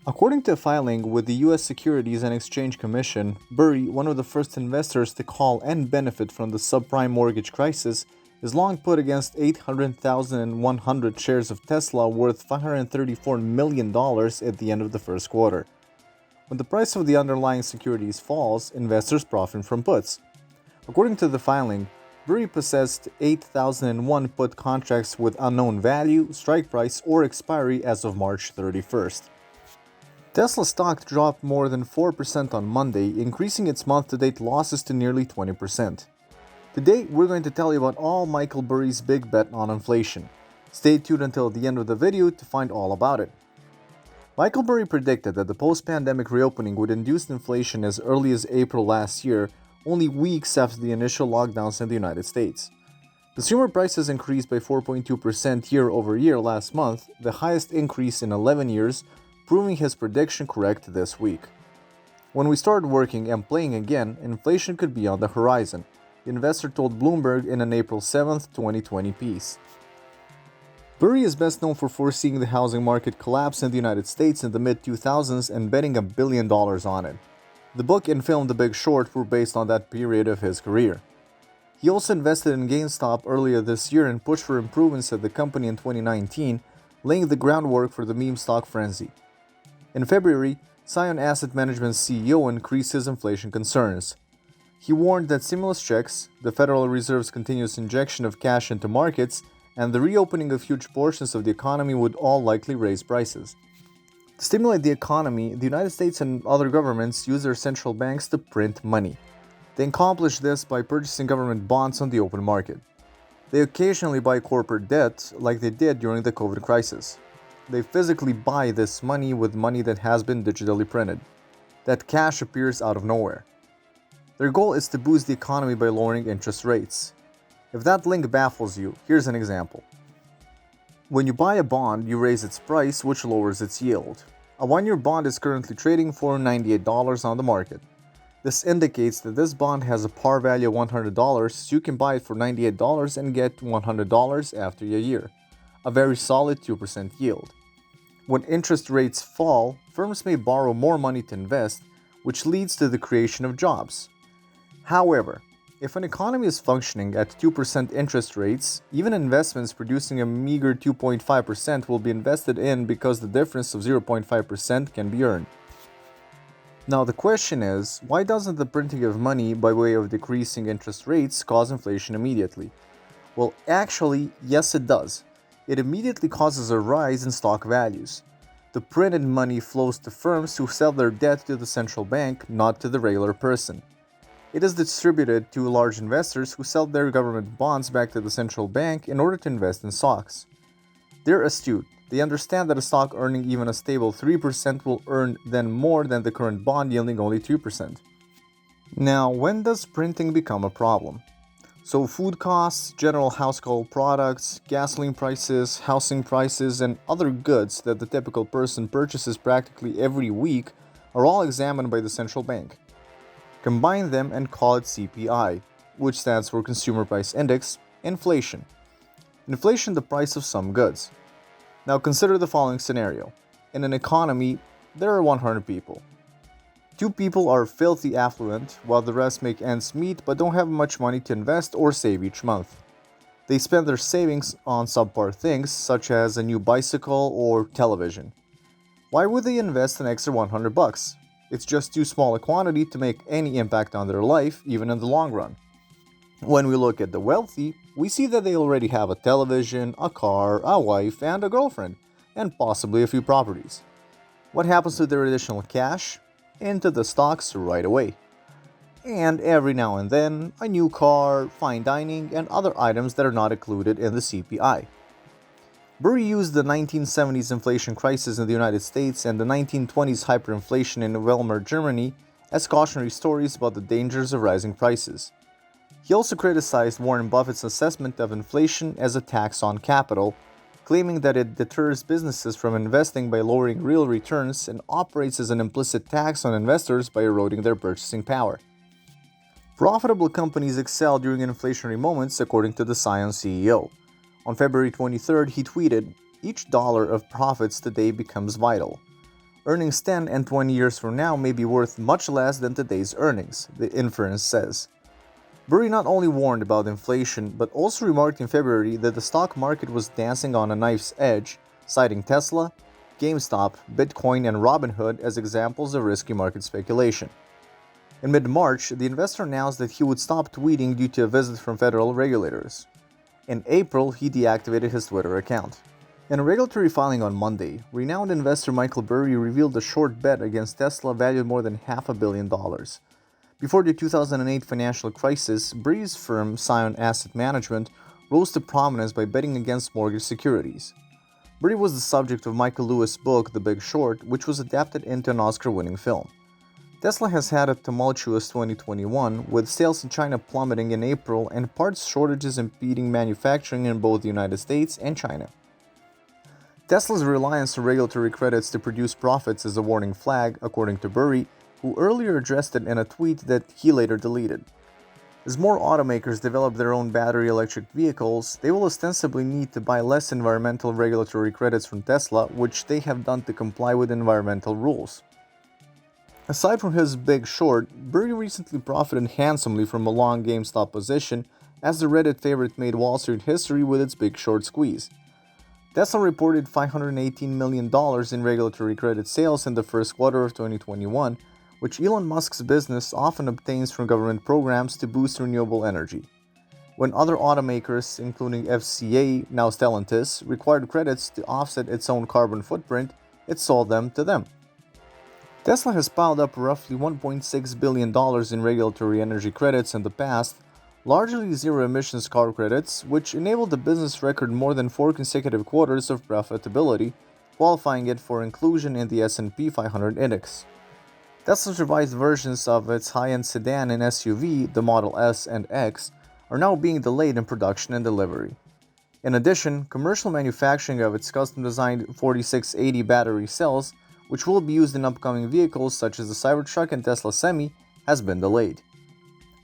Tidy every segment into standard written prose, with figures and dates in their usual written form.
According to a filing with the U.S. Securities and Exchange Commission, Burry, one of the first investors to call and benefit from the subprime mortgage crisis, is long put against 800,100 shares of Tesla worth $534 million at the end of the first quarter. When the price of the underlying securities falls, investors profit from puts. According to the filing, Burry possessed 8,001 put contracts with unknown value, strike price, or expiry as of March 31st. Tesla stock dropped more than 4% on Monday, increasing its month-to-date losses to nearly 20%. Today, we're going to tell you about all Michael Burry's big bet on inflation. Stay tuned until the end of the video to find all about it. Michael Burry predicted that the post-pandemic reopening would induce inflation as early as April last year, only weeks after the initial lockdowns in the United States. Consumer prices increased by 4.2% year over year last month, the highest increase in 11 years, proving his prediction correct this week. When we start working and playing again, inflation could be on the horizon, the investor told Bloomberg in an April 7, 2020 piece. Burry is best known for foreseeing the housing market collapse in the United States in the mid-2000s and betting $1 billion on it. The book and film The Big Short were based on that period of his career. He also invested in GameStop earlier this year and pushed for improvements at the company in 2019, laying the groundwork for the meme stock frenzy. In February, Scion Asset Management's CEO increased his inflation concerns. He warned that stimulus checks, the Federal Reserve's continuous injection of cash into markets, and the reopening of huge portions of the economy would all likely raise prices. To stimulate the economy, the United States and other governments use their central banks to print money. They accomplish this by purchasing government bonds on the open market. They occasionally buy corporate debt, like they did during the COVID crisis. They physically buy this money with money that has been digitally printed. That cash appears out of nowhere. Their goal is to boost the economy by lowering interest rates. If that link baffles you, here's an example. When you buy a bond, you raise its price, which lowers its yield. A one-year bond is currently trading for $98 on the market. This indicates that this bond has a par value of $100, so you can buy it for $98 and get $100 after a year. A very solid 2% yield. When interest rates fall, firms may borrow more money to invest, which leads to the creation of jobs. However, if an economy is functioning at 2% interest rates, even investments producing a meager 2.5% will be invested in because the difference of 0.5% can be earned. Now the question is, why doesn't the printing of money by way of decreasing interest rates cause inflation immediately? Well, actually, yes it does. It immediately causes a rise in stock values. The printed money flows to firms who sell their debt to the central bank, not to the regular person. It is distributed to large investors who sell their government bonds back to the central bank in order to invest in stocks. They're astute. They understand that a stock earning even a stable 3% will earn then more than the current bond yielding only 2%. Now, when does printing become a problem? So food costs, general household products, gasoline prices, housing prices, and other goods that the typical person purchases practically every week are all examined by the central bank. Combine them and call it CPI, which stands for Consumer Price Index, inflation. Inflation, the price of some goods. Now consider the following scenario. In an economy, there are 100 people. 2 people are filthy affluent, while the rest make ends meet but don't have much money to invest or save each month. They spend their savings on subpar things such as a new bicycle or television. Why would they invest an extra $100? It's just too small a quantity to make any impact on their life, even in the long run. When we look at the wealthy, we see that they already have a television, a car, a wife, and a girlfriend, and possibly a few properties. What happens to their additional cash? Into the stocks right away. And every now and then, a new car, fine dining, and other items that are not included in the CPI. Burry used the 1970s inflation crisis in the United States and the 1920s hyperinflation in Weimar Germany as cautionary stories about the dangers of rising prices. He also criticized Warren Buffett's assessment of inflation as a tax on capital, claiming that it deters businesses from investing by lowering real returns and operates as an implicit tax on investors by eroding their purchasing power. Profitable companies excel during inflationary moments, according to the Scion CEO. On February 23rd, he tweeted, "Each dollar of profits today becomes vital. Earnings 10 and 20 years from now may be worth much less than today's earnings, the inference says. Burry not only warned about inflation, but also remarked in February that the stock market was dancing on a knife's edge, citing Tesla, GameStop, Bitcoin, and Robinhood as examples of risky market speculation. In mid-March, the investor announced that he would stop tweeting due to a visit from federal regulators. In April, he deactivated his Twitter account. In a regulatory filing on Monday, renowned investor Michael Burry revealed a short bet against Tesla valued more than $500 million. Before the 2008 financial crisis, Burry's firm, Scion Asset Management, rose to prominence by betting against mortgage securities. Burry was the subject of Michael Lewis' book The Big Short, which was adapted into an Oscar-winning film. Tesla has had a tumultuous 2021, with sales in China plummeting in April and parts shortages impeding manufacturing in both the United States and China. Tesla's reliance on regulatory credits to produce profits is a warning flag, according to Burry, who earlier addressed it in a tweet that he later deleted. As more automakers develop their own battery electric vehicles, they will ostensibly need to buy less environmental regulatory credits from Tesla, which they have done to comply with environmental rules. Aside from his Big Short, Burry recently profited handsomely from a long GameStop position, as the Reddit favorite made Wall Street history with its Big Short squeeze. Tesla reported $518 million in regulatory credit sales in the first quarter of 2021, which Elon Musk's business often obtains from government programs to boost renewable energy. When other automakers, including FCA, now Stellantis, required credits to offset its own carbon footprint, it sold them to them. Tesla has piled up roughly $1.6 billion in regulatory energy credits in the past, largely zero-emissions car credits, which enabled the business record more than 4 consecutive quarters of profitability, qualifying it for inclusion in the S&P 500 index. Tesla's revised versions of its high-end sedan and SUV, the Model S and X, are now being delayed in production and delivery. In addition, commercial manufacturing of its custom-designed 4680 battery cells, which will be used in upcoming vehicles such as the Cybertruck and Tesla Semi, has been delayed.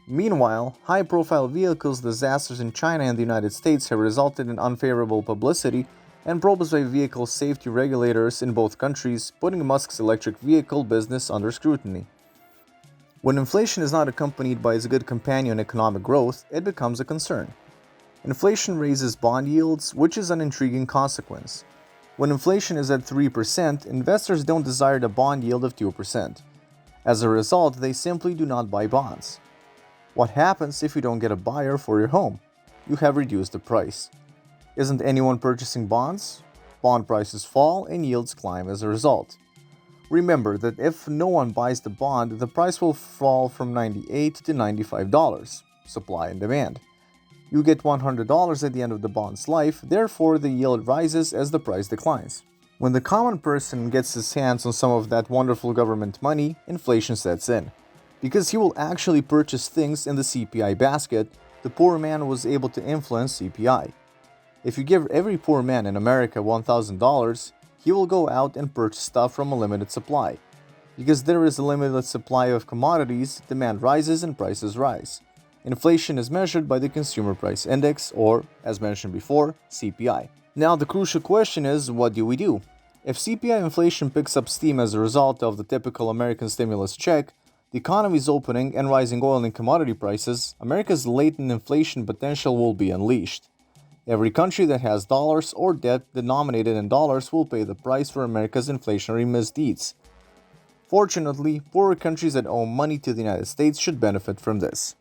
Meanwhile, high-profile vehicles disasters in China and the United States have resulted in unfavorable publicity and probes by vehicle safety regulators in both countries, putting Musk's electric vehicle business under scrutiny. When inflation is not accompanied by its good companion economic growth, it becomes a concern. Inflation raises bond yields, which is an intriguing consequence. When inflation is at 3%, investors don't desire the bond yield of 2%. As a result, they simply do not buy bonds. What happens if you don't get a buyer for your home? You have reduced the price. Isn't anyone purchasing bonds? Bond prices fall and yields climb as a result. Remember that if no one buys the bond, the price will fall from $98 to $95, supply and demand. You get $100 at the end of the bond's life, therefore the yield rises as the price declines. When the common person gets his hands on some of that wonderful government money, inflation sets in. Because he will actually purchase things in the CPI basket, the poor man was able to influence CPI. If you give every poor man in America $1,000, he will go out and purchase stuff from a limited supply. Because there is a limited supply of commodities, demand rises and prices rise. Inflation is measured by the Consumer Price Index, or, as mentioned before, CPI. Now the crucial question is, what do we do? If CPI inflation picks up steam as a result of the typical American stimulus check, the economy is opening and rising oil and commodity prices, America's latent inflation potential will be unleashed. Every country that has dollars or debt denominated in dollars will pay the price for America's inflationary misdeeds. Fortunately, poorer countries that owe money to the United States should benefit from this.